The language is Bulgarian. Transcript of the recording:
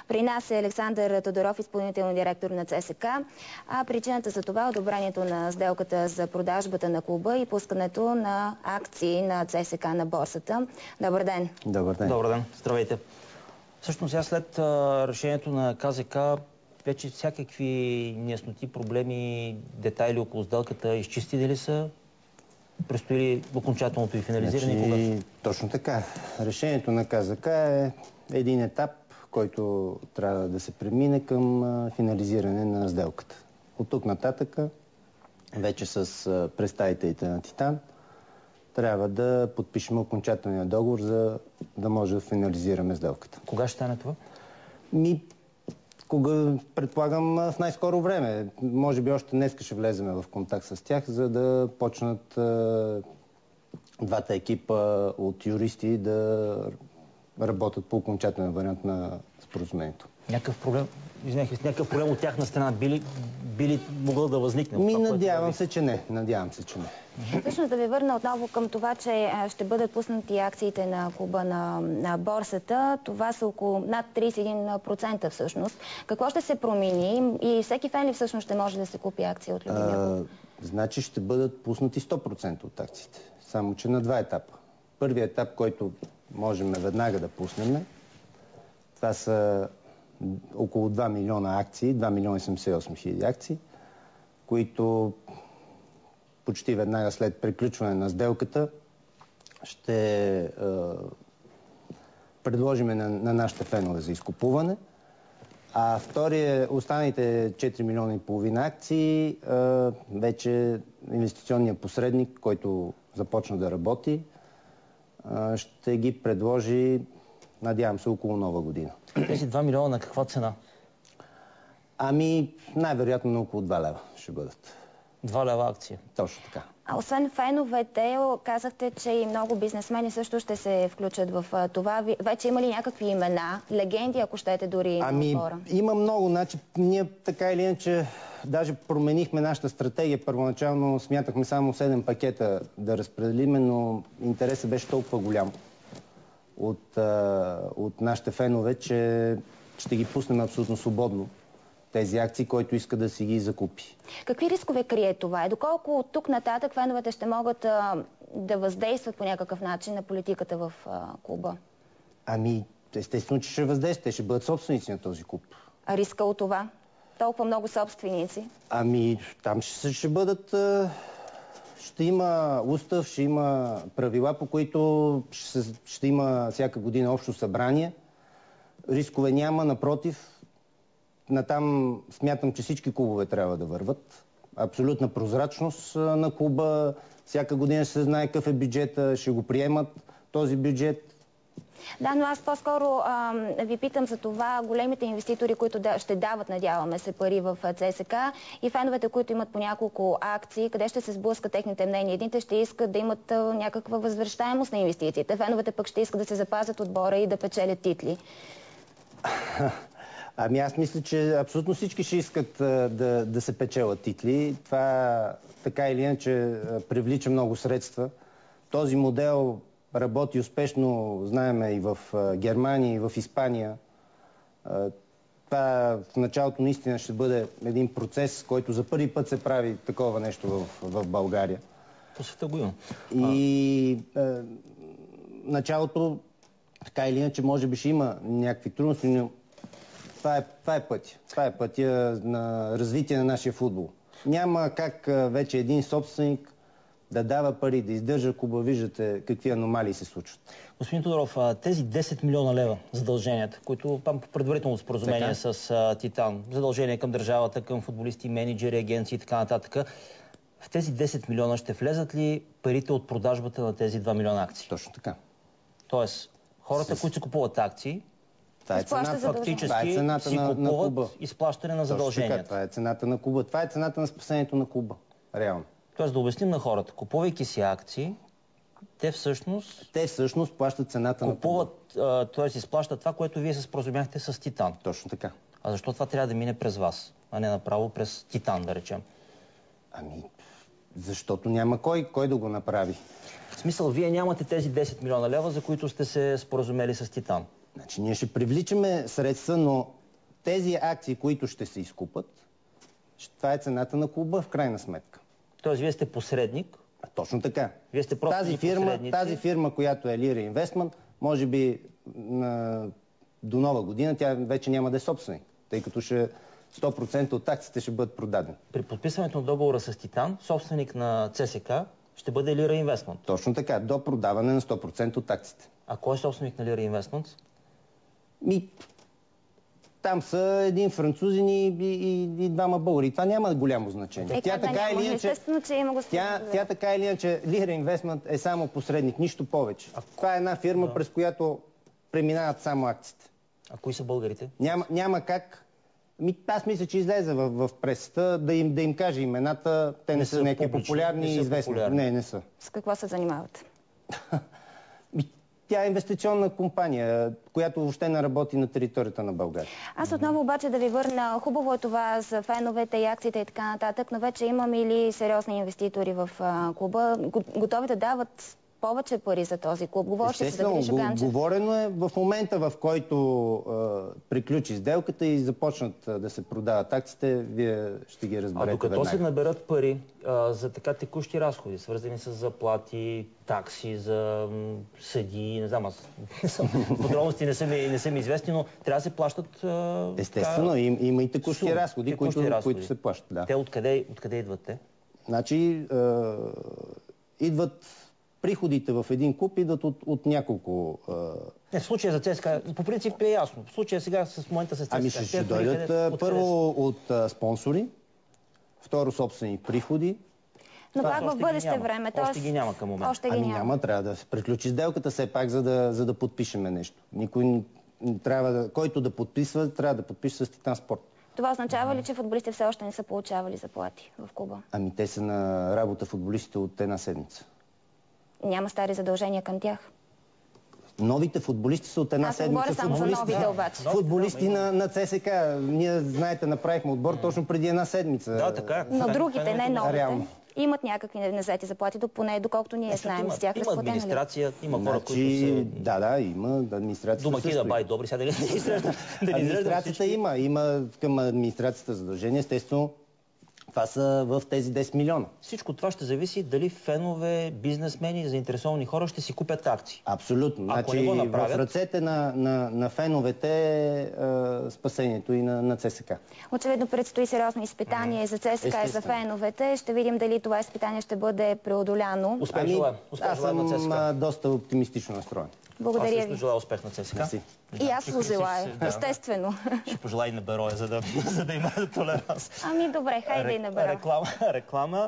При нас е Александър Тодоров, изпълнителен директор на ЦСК. А причината за това е одобрението на сделката за продажбата на клуба и пускането на акции на ЦСК на борсата. Добър ден! Добър ден! Добър ден! Здравейте! Всъщност сега след решението на КЗК вече всякакви неясноти, проблеми, детайли около сделката изчистили ли са? Предстои ли окончателното и финализиране? Точно така. Решението на КЗК е един етап, който трябва да се премине към финализиране на сделката. От тук нататък, вече с представителите на Титан, трябва да подпишем окончателния договор, за да може да финализираме сделката. Кога ще стане това? Предполагам в най-скоро време. Може би още днес ще влезем в контакт с тях, за да почнат двата екипа от юристи да работят по окончателен вариант на споразумението. Някакъв проблем от тяхна страна би ли могъл да възникне? Надявам се, че не. Всъщност да ви върна отново към това, че ще бъдат пуснати акциите на клуба на борсата. Това са около над 31% всъщност. Какво ще се промени и всеки фен ли всъщност ще може да се купи акции от любимия клуб? Значи ще бъдат пуснати 100% от акциите. Само че на два етапа. Първият етап, който можем веднага да пуснем, това са около 2 милиона акции, 2 милиона 78 хиляди акции, които почти веднага след приключване на сделката ще предложим на нашите фенове за изкупуване. А останалите 4 милиона и половина акции, вече инвестиционният посредник, който започна да работи, ще ги предложи, надявам се, около Нова година. Тези 2 милиона на каква цена? Най-вероятно на около 2 лева ще бъдат. 2 лева акция? Точно така. А освен феновете, казахте, че и много бизнесмени също ще се включат в това. Вече има ли някакви имена, легенди, ако щете, дори на отбора? Има много. Ние така или иначе даже променихме нашата стратегия. Първоначално смятахме само 7 пакета да разпределиме, но интересът беше толкова голям от нашите фенове, че ще ги пуснем абсолютно свободно. Тези акции, който иска да си ги закупи. Какви рискове крие това? Доколко от тук нататък феновете ще могат да въздействат по някакъв начин на политиката в клуба? Естествено, че ще въздействат. Те ще бъдат собственици на този клуб. А риска от това? Толкова много собственици? Там ще бъдат... Ще има устав, ще има правила, по които ще има всяка година общо събрание. Рискове няма, напротив. Натам смятам, че всички клубове трябва да върват. Абсолютна прозрачност на клуба. Всяка година ще се знае какъв е бюджета, ще го приемат този бюджет. Да, но аз по-скоро ви питам за това големите инвеститори, които ще дават, надяваме се, пари в ЦСК и феновете, които имат по няколко акции, къде ще се сблъскат техните мнения. Едните ще искат да имат някаква възвръщаемост на инвестициите. Феновете пък ще искат да се запазят отбора и да печелят титли. Аз мисля, че абсолютно всички ще искат да се печелят титли. Това така или иначе привлича много средства. Този модел работи успешно, знаем, и в Германия, и в Испания. Това в началото наистина ще бъде един процес, който за първи път се прави такова нещо в България. По света го има. И началото, така или иначе, може би ще има някакви трудности, но това е пътя. Това е пътя на развитие на нашия футбол. Няма как вече един собственик да дава пари, да издържа клуба. Виждате какви аномалии се случват. Господин Тодоров, тези 10 милиона лева задълженията, които по предварително споразумение с Титан, задължения към държавата, към футболисти, менеджери, агенции и така нататък, в тези 10 милиона ще влезат ли парите от продажбата на тези 2 милиона акции? Точно така. Тоест, хората, които се купуват акции, фактически си купуват изплащане на задълженията. Това е цената на клуба. Това е цената на спасението на клуба. Реално. Тоест да обясним на хората, купувайки си акции, те всъщност плащат цената на клуба. Т.е. изплащат това, което вие се споразумяхте с Титан. Точно така. А защо това трябва да мине през вас, а не направо през Титан, да речем? Защото няма кой да го направи. В смисъл, вие нямате тези 10 милиона лева, за които сте се споразумели с Титан. Ние ще привличаме средства, но тези акции, които ще се изкупат, това е цената на клуба в крайна сметка. Тоест, вие сте посредник? Точно така. Вие сте просто тази фирма, която е Lira Investment, може би до нова година тя вече няма да е собственик, тъй като 100% от акциите ще бъдат продадени. При подписването на договора с Титан, собственик на ЦСК ще бъде Lira Investment. Точно така, до продаване на 100% от акциите. А кой е собственик на Lira Investment? Там са един французин и двама българи. Това няма голямо значение. Тя така или иначе, тя така или иначе, Lira Investment е само посредник, нищо повече. Това е една фирма, през която преминават само акциите. А кои са българите? Няма как. Аз мисля, че излезе в пресата да им каже имената. Те не са някакви популярни и известни. Не са. С какво се занимават? Тя е инвестиционна компания, която въобще не работи на територията на България. Аз отново обаче да ви върна. Хубаво е това за феновете и акциите и така нататък, но вече имаме ли сериозни инвеститори в клуба? Готови да дават повече пари за този клуб? Естествено, говорено е в момента, в който приключи сделката и започнат да се продават акциите, вие ще ги разберете веднага. А докато се наберат пари за така текущи разходи, свързани с заплати, такси за съдии, не знам, подробности не са ми известни, но трябва да се плащат... Естествено, има и текущи разходи, които се плащат. Да. Те откъде идват те? Значи, идват приходите в един клуб, идват от няколко... Не, в случая за ЦСКА, по принцип е ясно. В случая сега с момента с ЦСКА... ще дойдат първо от спонсори, второ собствени приходи. Но пак в бъдеще време. Още ги няма към момента. Няма, трябва да се приключи сделката все пак, за да подпишеме нещо. Никой който да подписва, трябва да подпише с Титан Спорт. Това означава ли, че футболистите все още не са получавали заплати в клуба? Те са на работа футболистите от една седмица. Няма стари задължения към тях? Новите футболисти са от една седмица. Аз говоря само за новите обаче. Футболисти на ЦСК. Ние, знаете, направихме отбор точно преди една седмица. Да, така. Но другите, не новите, имат някакви незаети заплати, поне доколкото ние знаем с тях. Има администрация, има хора, които са... Да, има администрация. Домакина бай добри, сега да не изреждам. Администрацията има към администрацията задължения, естествено. Това са в тези 10 милиона. Всичко това ще зависи дали фенове, бизнесмени, заинтересовани хора ще си купят акции. Абсолютно. Значи, в ръцете на феновете е спасението и на ЦСК. Очевидно предстои сериозно изпитание за ЦСК и за феновете. Ще видим дали това изпитание ще бъде преодоляно. Успех желаем. Аз съм доста оптимистично настроен. Благодаря ви. Аз също желая успех на ЦСКА. И аз го желая, естествено. Ще пожелая и на Бероя, за да има толеранс. Добре, хайде и на Бероя. Реклама.